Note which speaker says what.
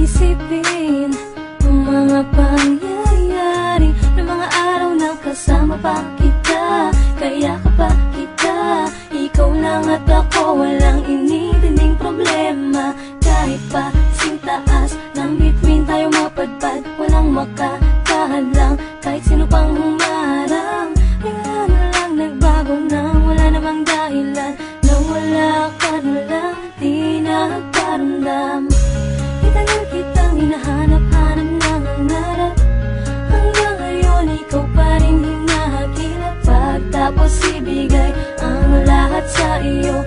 Speaker 1: isipin ang mga pangyayari ng mga araw na kasama pa kita. Kaya kapag kita, ikaw lang at ako, walang inintinding problema. Kahit pa sintaas ng bituin tayo mapadpad, walang makakahadlang kahit sino pang humarang. Bigla na lang nagbago nang wala namang dahilan, nang wala ka na lang, di nagparamdam. Itagal kitang hinahanap-hanap ng hangarap, hanggang ngayon ikaw pa rin hinahakilap. Pagtapos ibigay ang lahat sa iyo,